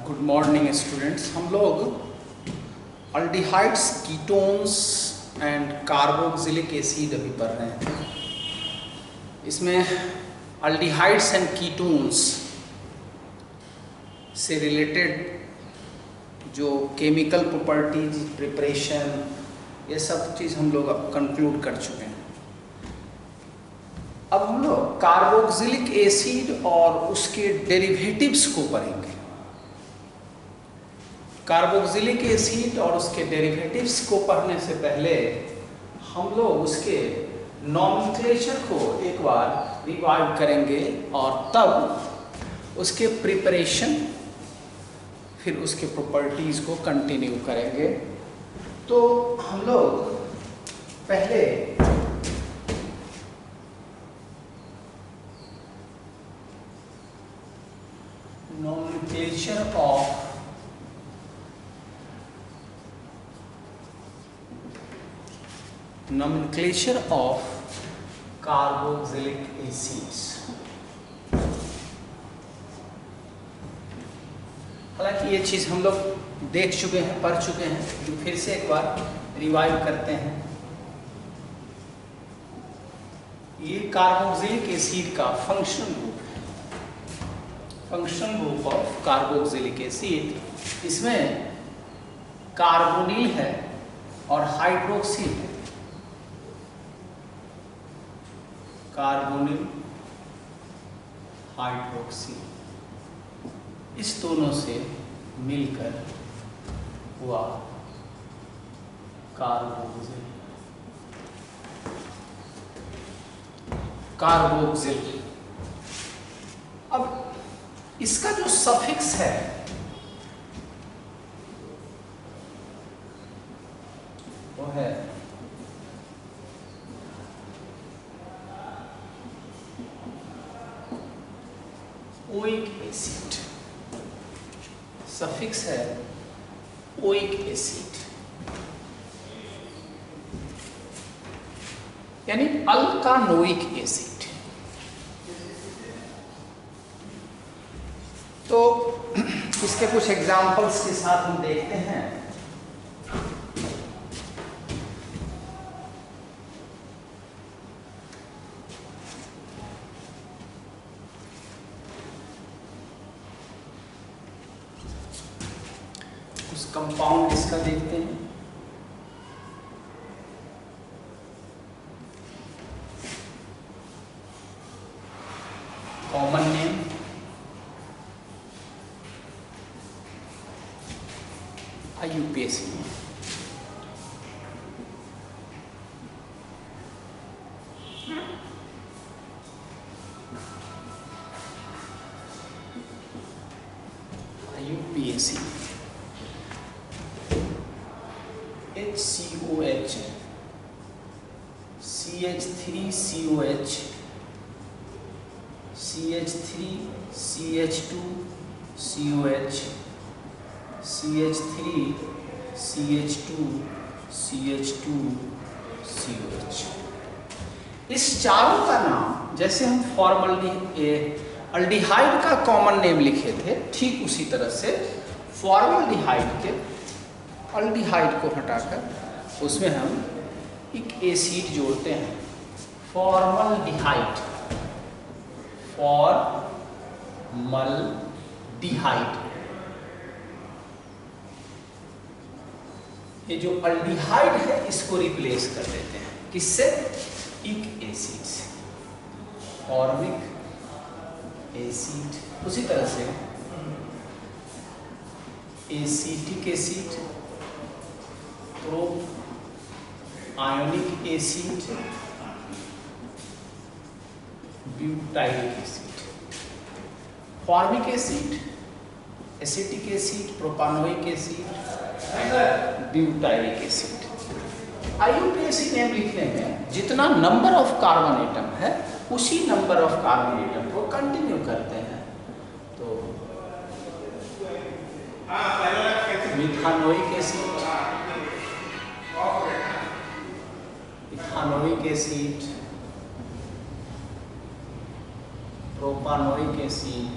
Good morning students. हम लोग aldehydes, ketones and carboxylic acid अभी पढ़ रहे हैं। इसमें अल्डिहाइड्स एंड कीटोन्स से रिलेटेड जो केमिकल प्रॉपर्टीज, प्रिपरेशन, ये सब चीज़ हम लोग अब कंक्लूड कर चुके हैं। अब हम लोग कार्बोक्सिलिक एसिड और उसके डेरिवेटिव्स को पढ़ेंगे। कार्बोक्सिलिक एसिड और उसके डेरिवेटिव्स को पढ़ने से पहले हम लोग उसके नॉमेनक्लेचर को एक बार रिवाइव करेंगे और तब उसके प्रिपरेशन, फिर उसके प्रॉपर्टीज़ को कंटिन्यू करेंगे। तो हम लोग पहले nomenclature of carboxylic acids। हालांकि ये चीज़ हम लोग देख चुके हैं, पढ़ चुके हैं, लेकिन फिर से एक बार रिवाइव करते हैं। ये कार्बोक्सिलिक एसिड का फंक्शनल ग्रुप है, functional group of carboxylic acid. इसमें कार्बोनिल है और हाइड्रोक्सिल है। कार्बोनिल, हाइड्रोक्सिल, इस दोनों से मिलकर हुआ कार्बोक्सिल। कार्बोक्सिल। अब इसका जो सफिक्स है वो है ओइक एसिड। सफिक्स है ओइक एसिड, यानी अल्कानोइक एसिड। तो इसके कुछ एग्जाम्पल्स के साथ हम देखते हैं। कुछ कंपाउंड इसका देखते हैं। Common name IUPAC। IUPAC HCOH, CH3COH, CH3CH2COH, CH3CH2CH2COH। इस चारों का नाम, जैसे हम अल्डिहाइड का कॉमन नेम लिखे थे, ठीक उसी तरह से फॉर्मल्डिहाइड के अल्डिहाइड को हटाकर उसमें हम एक एसिड जोड़ते हैं, फॉर्मल्डिहाइड। फॉर्मल्डिहाइड। ये जो अल्डिहाइड है इसको रिप्लेस कर देते हैं, किससे? इक एसिड से, फॉर्मिक एसिड। उसी तरह से acetic acid, propionic acid, butylic acid. Formic acid, acetic acid, propanoic acid, butylic acid. IUPAC name लिखने में जितना नंबर ऑफ कार्बन एटम है उसी नंबर ऑफ कार्बन एटम को कंटिन्यू करते हैं। तो methanoic acid, ethanoic acid, propanoic acid,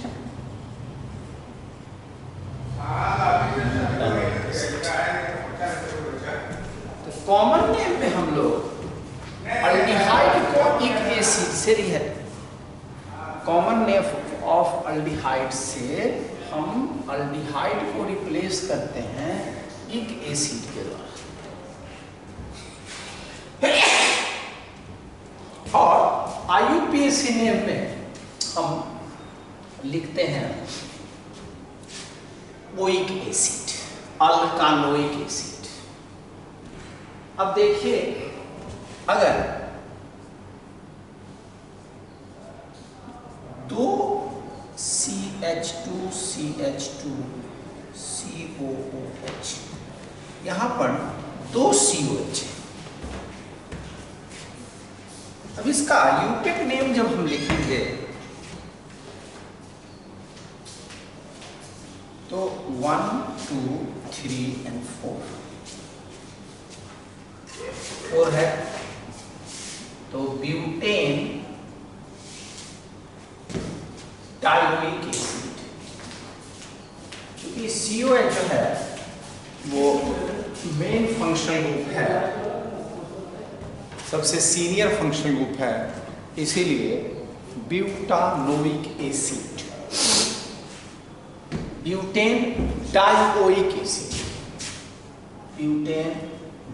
necessary है। कॉमन नेम ऑफ अल्डिहाइड से हम अल्डिहाइड को रिप्लेस करते हैं एक एसिड के द्वारा, और IUPAC नेम में हम लिखते हैं ओइक एसिड, अल्कानोइक एसिड। अब देखिए, अगर दो CH2CH2 COOH, यहां पर दो COH है। अब इसका यूपिक नेम जब हम लिखेंगे तो 1 2 3 और 4 है, तो ब्यूटेन डायोइक एसिड। क्योंकि COH जो है वो मेन फंक्शनल ग्रुप है, सबसे सीनियर फंक्शनल ग्रुप है, इसीलिए butanoic acid, butane dioic acid, butane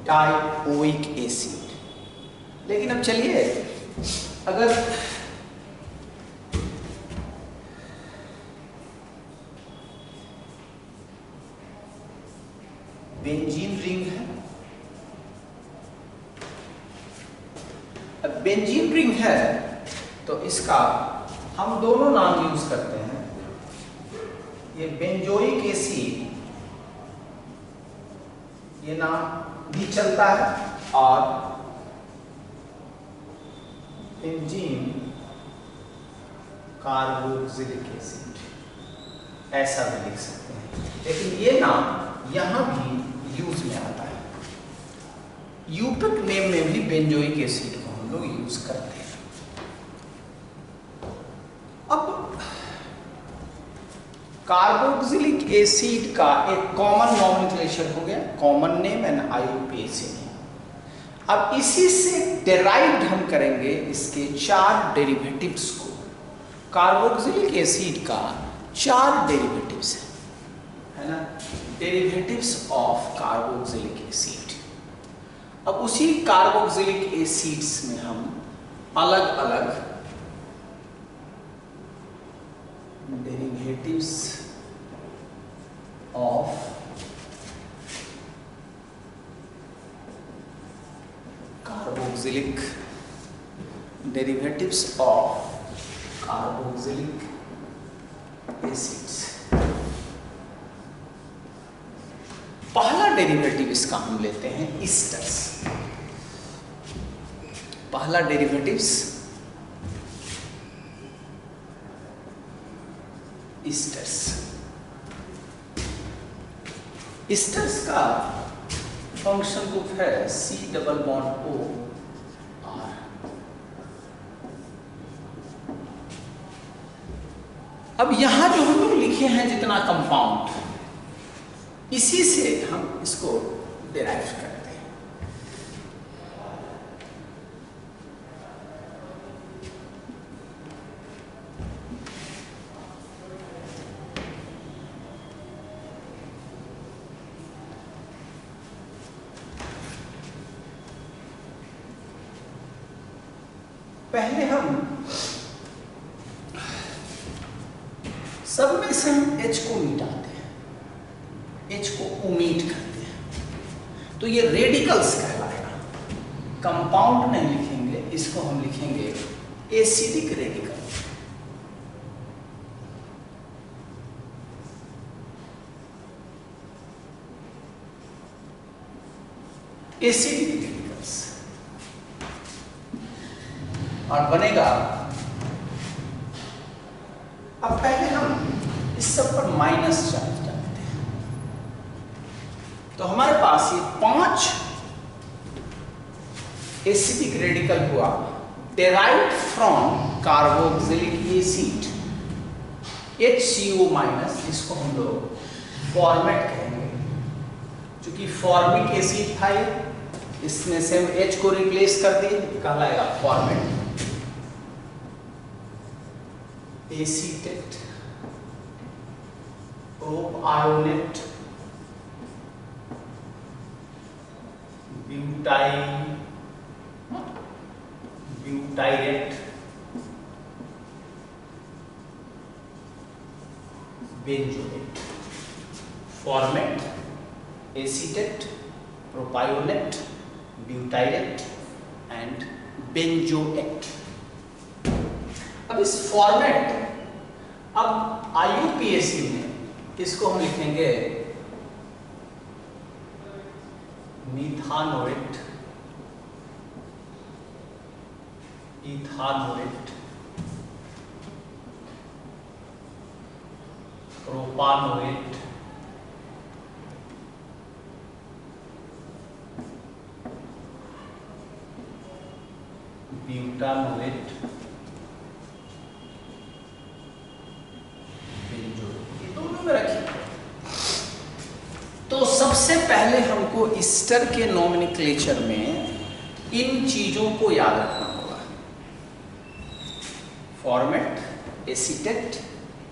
dioic acid. लेकिन अब चलिए, अगर बेंजीन रिंग है, अब बेंजीन रिंग है तो इसका हम दोनों नाम यूज करते हैं, ये बेंजोइक एसिड ये नाम भी चलता है, और बेंजीन कार्बोक्सिलिक एसिड ऐसा भी लिख सकते हैं। लेकिन ये नाम यहां भी यूज में आता है। यूपिक नेम में भी बेंजोइक एसिड को हम लोग यूज करते हैं। अब कार्बोक्सिलिक एसिड का एक कॉमन नॉमेनक्लेचर हो गया, common name and IUPAC name. अब इसी से डेराइव्ड हम करेंगे इसके 4 डेरिवेटिव्स को। कार्बोक्सिलिक एसिड का 4 डेरिवेटिव्स है ना, डेरिवेटिव्स ऑफ कार्बोक्सिलिक एसिड। अब उसी कार्बोक्सिलिक एसिड्स में हम अलग अलग डेरिवेटिव्स ऑफ कार्बोक्सिलिक एसिड्स। पहला डेरिवेटिव इसका हम लेते हैं ईस्टर्स। पहला डेरिवेटिव्स ईस्टर्स। ईस्टर्स का फंक्शन ग्रुप है C double bond O R। अब यहां जो हम लोग लिखे हैं जितना कंपाउंड, इसी से हम इसको डिराइव करते हैं। पहले हम सब में से हम H को मिटाते हैं, H को ओमीट करते हैं, तो ये रेडिकल्स कहलाएगा। कंपाउंड नहीं लिखेंगे, इसको हम लिखेंगे एसिडिक रेडिकल। एसिडिक रेडिकल्स, और बनेगा। अब पहले हम इस सब पर माइनस चार्ज डालते हैं, तो हमारे पास ये 5 एसिडिक रेडिकल हुआ derived from carboxylic acid HCO minus, जिसको हम लोग फॉर्मेट कहेंगे। क्योंकि फॉर्मिक एसिड था ये, इसमें से हम H को रिप्लेस कर दिए, कहलाएगा formate. Acetate, propionate, butyrate, benzoate. Formate acetate, propionate, butyrate and benzoate. अब इस फॉर्मेट, अब IUPAC में इसको हम लिखेंगे मिथानोएट, इथानोएट, प्रोपानोएट, ब्यूटानोएट, बेंजोएट। ये दोनों में रखिए। तो सबसे पहले हमको ईस्टर के नोमेनक्लेचर में इन चीजों को याद रखना होगा। Formate, acetate,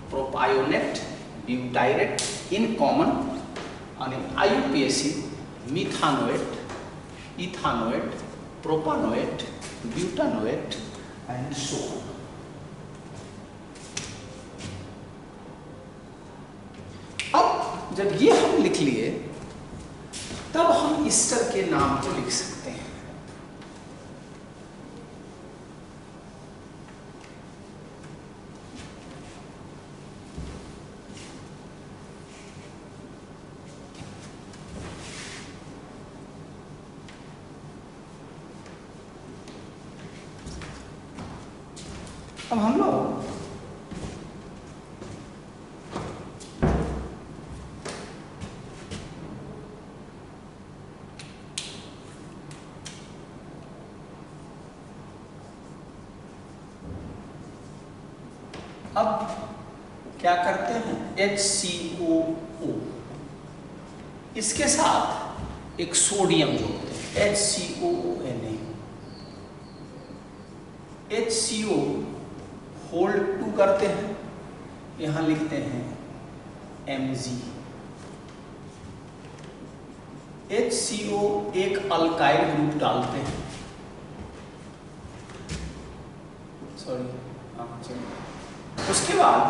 propionate, butyrate, in common, आणि IUPAC methanoate, ethanoate, propanoate, butanoate and so on. अब जब ये हम लिख लिए तब हम ईस्टर के नाम को लिख सकते हैं। अब हम लोग अब क्या करते हैं, HCOO, इसके साथ एक सोडियम जोड़ते हैं, HCOONA, HCO होल्ड 2 करते हैं, यहां लिखते हैं Mg। HCO एक अल्काइल ग्रुप डालते हैं, सॉरी, उसके बाद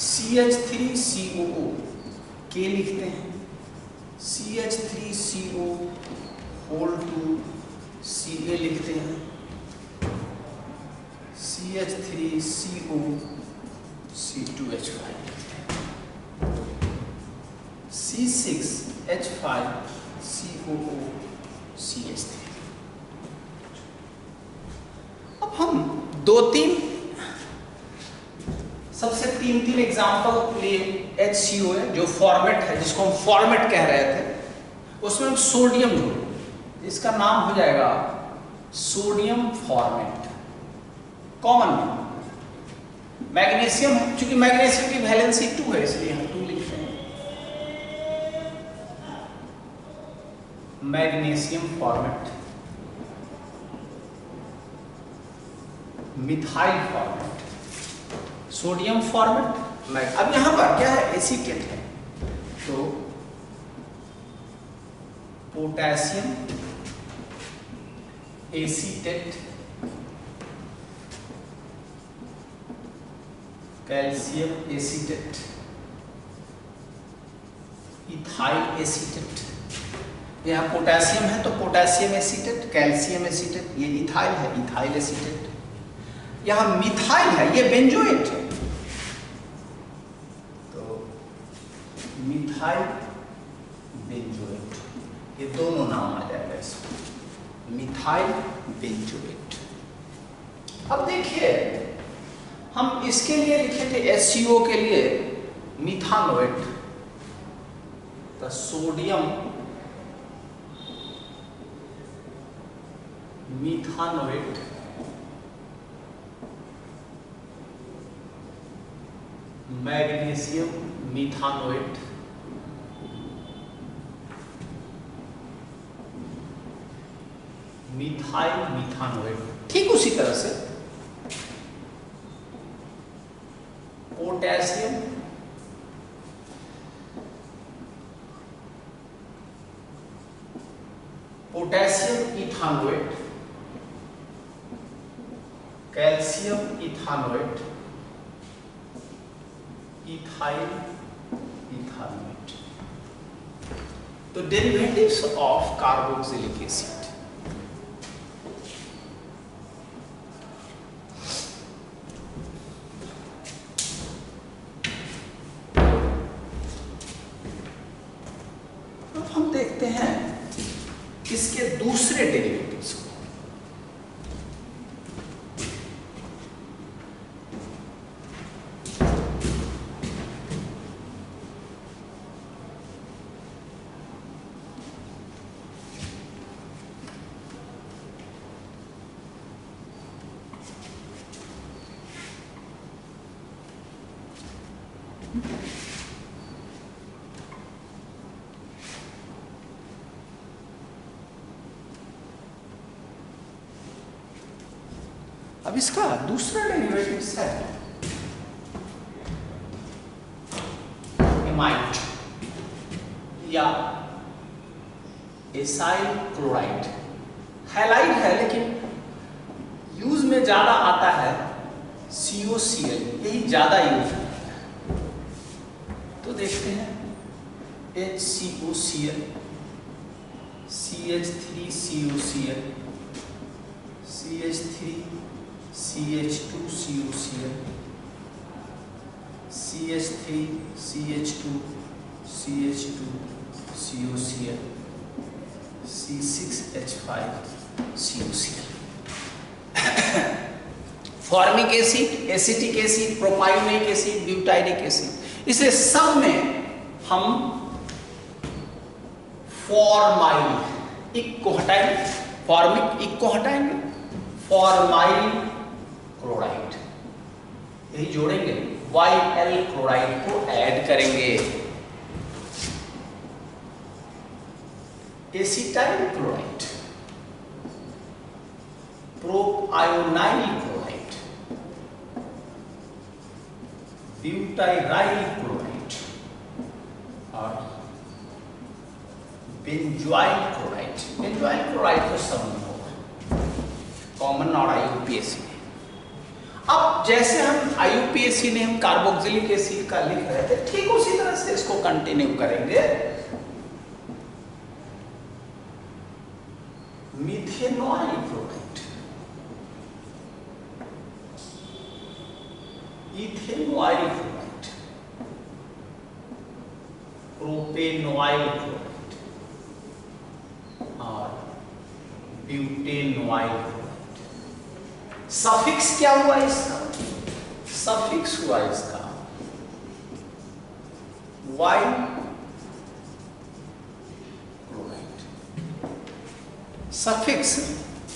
CH3COO के लिखते हैं, CH3CO होल्ड 2 Ca लिखते हैं, CH3CO C2H5 लिखते हैं, C6H5 COO CH3। अब हम सबसे तीन एग्जाम्पल लिए। HCO है जो फॉर्मेट है, जिसको हम फॉर्मेट कह रहे थे, उसमें हम सोडियम जोड़े, इसका नाम हो जाएगा सोडियम फॉर्मेट। कॉमन में मैग्नीशियम है, चूंकि मैग्नीशियम की वैलेंसी 2 है इसलिए हम 2 लिखते हैं, magnesium format. Methyl formate, sodium format. अब यहां पर क्या है, एसीटेट है, तो potassium acetate, calcium acetate, ethyl acetate. यहाँ पोटेशियम है तो पोटेशियम एसीटेट, कैल्शियम एसीटेट, ये इथाइल है, इथाइल एसीटेट। यहाँ मिथाइल है, ये बेंजोएट है, तो मिथाइल बेंजोएट, ये दोनों नाम आ जाएगा इसमें, मिथाइल बेंजोएट। अब देखिए हम इसके लिए लिखे थे HCO के लिए मिथानोएट, तो सोडियम मिथानोएट, मैग्नीशियम मिथानोएट, मिथाइल मिथानोएट। ठीक उसी तरह से पोटेशियम, पोटेशियम इथानोएट, कैल्शियम इथानोएट, इथाइल इथानोएट। तो डेरिवेटिव्स ऑफ कार्बोक्सिलिक एसिड। अब हम देखते हैं इसके दूसरे डेरिवेटिव्स को। अब इसका दूसरा डेरिवेटिव है एमाइड या एसाइल क्लोराइड। हैलाइड है लेकिन यूज में ज्यादा आता है COCl, यही ज्यादा यूज है। तो देखते हैं HCOCl, CH3COCl, CH3 CH2COCl, CH3 CH2 CH2COCl, C6H5 COCl। Formic acid, acetic acid, propionic acid, butyric acid, इसे सब में हम फॉर्माइल इक को हटाएंगे, फॉर्मिक इक को हटाएंगे, फॉर्माइल क्लोराइड यही जोड़ेंगे, YL क्लोराइड को ऐड करेंगे, एसिटाइल क्लोराइड, प्रोपायोनाइल क्लोराइड, ब्यूटाइराइल क्लोराइड और बेंजोइल क्लोराइड। बेंजोइल क्लोराइड तो सब में होगा, कॉमन और IUPAC में। अब जैसे हम IUPAC ने हम कार्बोक्सिलिक एसिड का लिख रहे थे, ठीक उसी तरह से इसको कंटिन्यू करेंगे। मिथेनॉइल क्लोराइड, इथेनॉइल क्लोराइड, प्रोपेनॉइल क्लोराइड और ब्यूटेनॉइल क्लोराइड। सफिक्स क्या हुआ इसका? सफिक्स हुआ इसका Y chloride, suffix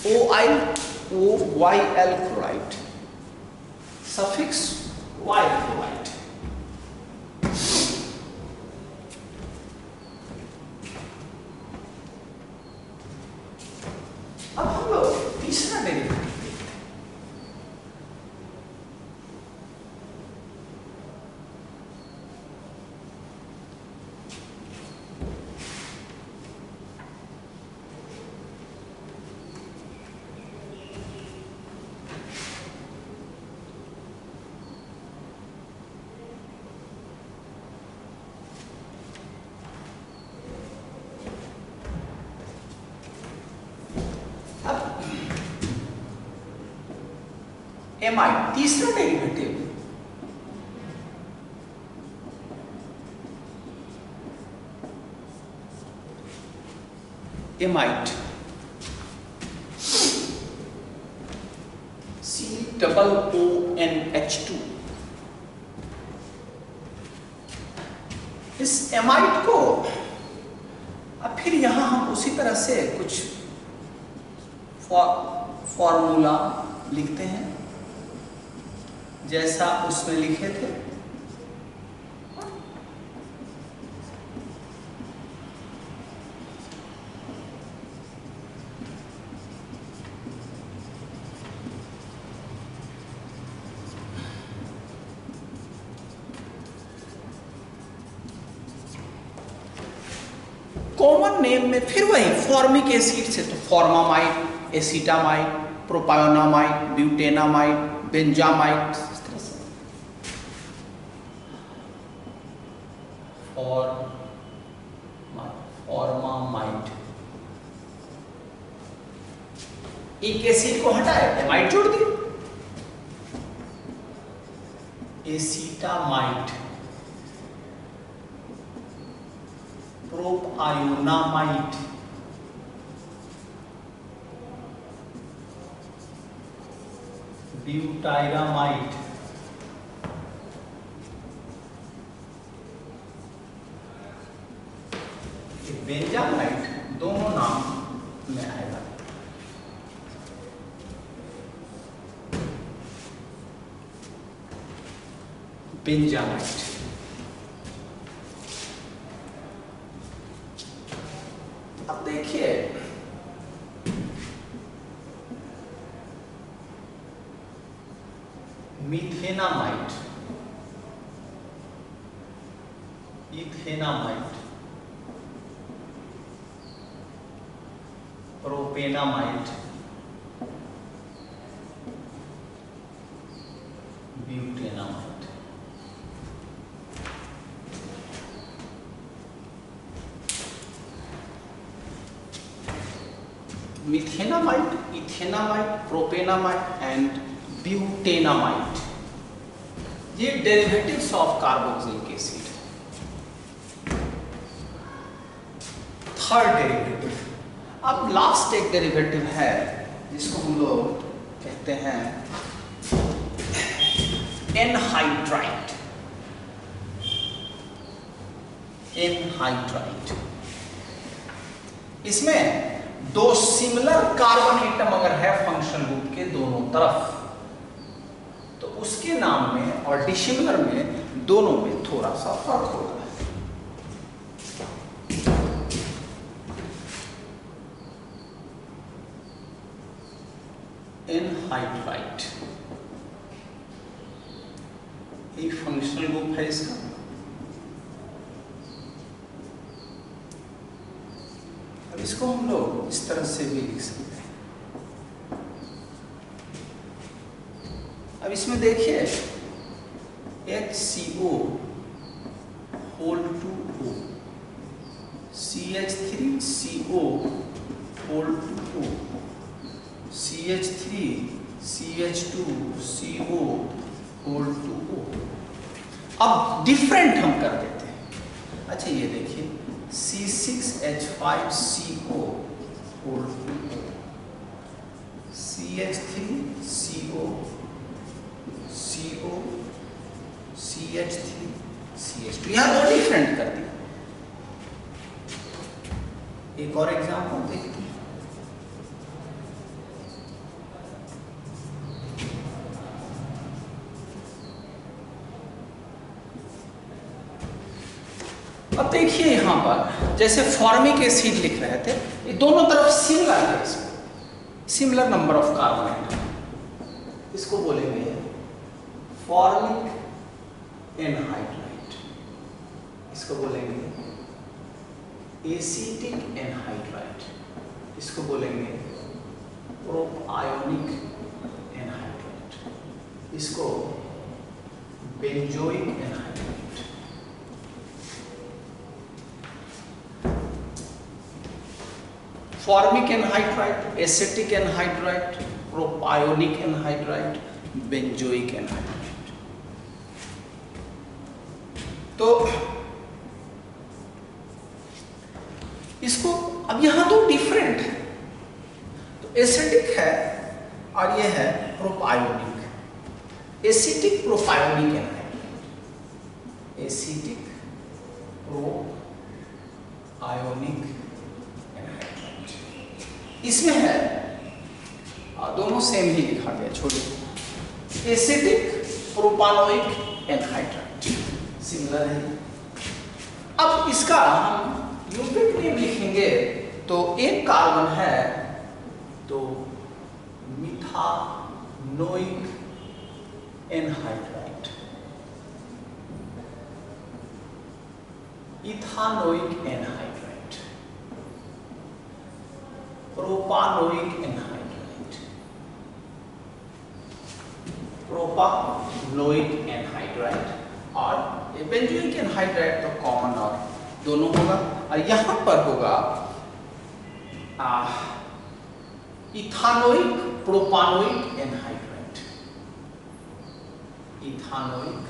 OYL chloride, suffix Y chloride. अब हम लोग तीसरा डेरिवेटिव एमाइड, तीसरा डेरिवेटिव एमाइड, COONH2। इस एमाइड को अब फिर यहां हम उसी तरह से कुछ फॉर्मूला लिखते हैं जैसा उसमें लिखे थे। कॉमन नेम में फिर वही फॉर्मिक एसिड से, तो फॉर्मामाइड, एसिटामाइड, प्रोपायोनामाइड, ब्यूटेनामाइड, बेंजामाइड, इस तरह से फॉर्मामाइड। एक एसिड को हटाया, एमाइड जोड़ दिया, एसिटामाइड, प्रोपायोनामाइड, ब्यूटाइरामाइड, बेंजामाइड, दोनों नाम में आएगा। बेंजामाइड। अब देखिए मिथेनामाइड, ethanamide, प्रोपेनामाइड, butanamide. मिथेनामाइड, ethanamide, प्रोपेनामाइड and butanamide, ये derivatives of carboxylic acid. Third derivative, अब लास्ट एक डेरिवेटिव है जिसको हम लोग कहते हैं एनहाइड्राइड। एनहाइड्राइड, इसमें दो सिमिलर कार्बन एटम अगर है फंक्शनल ग्रुप के दोनों तरफ, तो उसके नाम में और डिसिमिलर में दोनों में थोड़ा सा फर्क होगा। एनहाइड्राइड ये फंक्शनल ग्रुप है इसका। अब इसको हम लोग इस तरह से भी लिख सकते हैं। अब इसमें देखिए HCO whole 2O, CH3CO whole 2O, CH3 CH2CO whole 2O। अब डिफरेंट हम कर देते हैं। अच्छा ये देखिए C6H5CO whole 2O, CH3CO CO CH3 CH2, यहां दो डिफरेंट कर दिया। एक और एग्जांपल देखते हैं। अब देखिए यहां पर जैसे फॉर्मिक एसिड लिख रहे थे, ये दोनों तरफ सिमिलर है, इसमें similar number of carbon atom, इसको बोलेंगे फॉर्मिक एनहाइड्राइड, इसको बोलेंगे एसिटिक एनहाइड्राइड, इसको बोलेंगे प्रोपायोनिक एनहाइड्राइड, इसको benzoic anhydride. Formic anhydride, acetic anhydride, propionic anhydride, benzoic anhydride. तो इसको अब यहां दो डिफरेंट है, तो एसिटिक है और ये है प्रोपायोनिक। एसिटिक प्रोपायोनिक एनहाइड्राइड, एसिटिक प्रोपायोनिक, इसमें है दोनों सेम ही लिखा गया, छोड़िए। एसिटिक प्रोपानोइक एनहाइड्राइड सिमिलर है। अब इसका हम यूनिट नेम लिखेंगे, तो एक कार्बन है तो methanoic anhydride, ethanoic anhydride, propanoic anhydride, propanoic anhydride. और बेंजोइक एनहाइड्राइड तो कॉमन और दोनों होगा, और यहां पर होगा ethanoic propanoic anhydride, ethanoic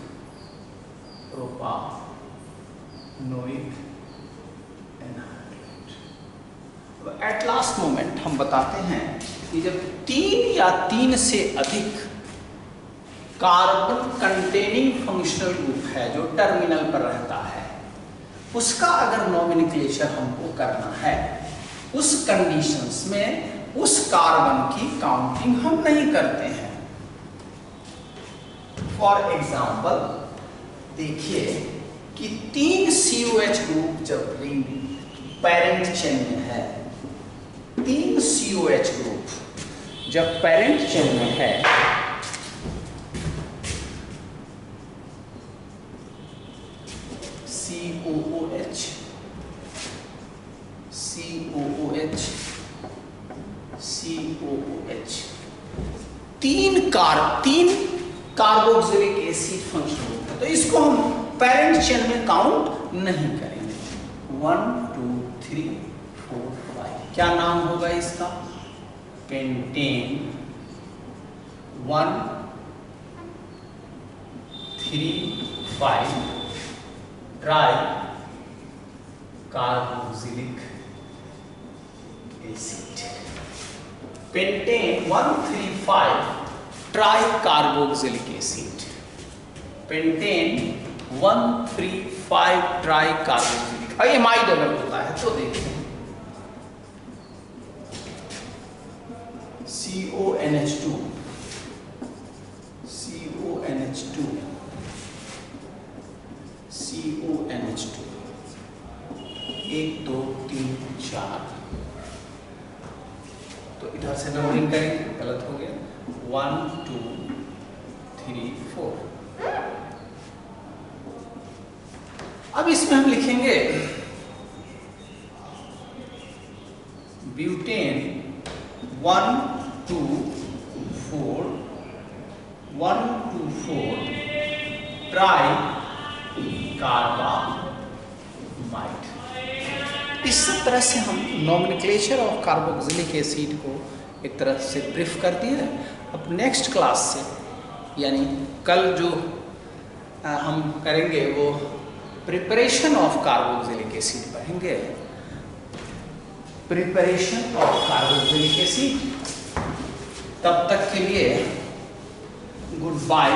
propanoic anhydride. At last moment हम बताते हैं कि जब 3 या 3 से अधिक कार्बन कंटेनिंग फंक्शनल ग्रुप है जो टर्मिनल पर रहता है, उसका अगर नॉमेनक्लेचर हमको करना है, उस कंडीशंस में उस कार्बन की काउंटिंग हम नहीं करते हैं। फॉर एग्जाम्पल देखिए कि 3 COH ग्रुप जब रिंग पेरेंट चेन में है, 3 COH ग्रुप जब पेरेंट चेन में है, COOH, COOH, COOH, 3 carboxylic acid function होता है, तो इसको हम पेरेंट चेन में काउंट नहीं करेंगे। 1 2 3 4 5 क्या नाम होगा इसका? Pentane 1 3 5 try carboxylic acid. Pentane 135 try carboxylic acid. Pentane 135 try carboxylic. Amide अगर होता है तो देखते हैं CONH2, CONH2, CONH2 1 2 3 4। तो इधर से नंबरिंग करेंगे, गलत हो गया। 1 2 3 4। अब इसमें हम लिखेंगे ब्यूटेन 1 2 4 1 2 4 ट्राई कार्बामाइड। इस तरह से हम नॉमेनक्लेचर ऑफ कार्बोक्सिलिक एसिड को एक तरह से ब्रीफ कर दिए। अब नेक्स्ट क्लास से यानी कल जो हम करेंगे वो प्रिपरेशन ऑफ कार्बोक्सिलिक एसिड पढ़ेंगे। Preparation of carboxylic acid. तब तक के लिए गुड बाय।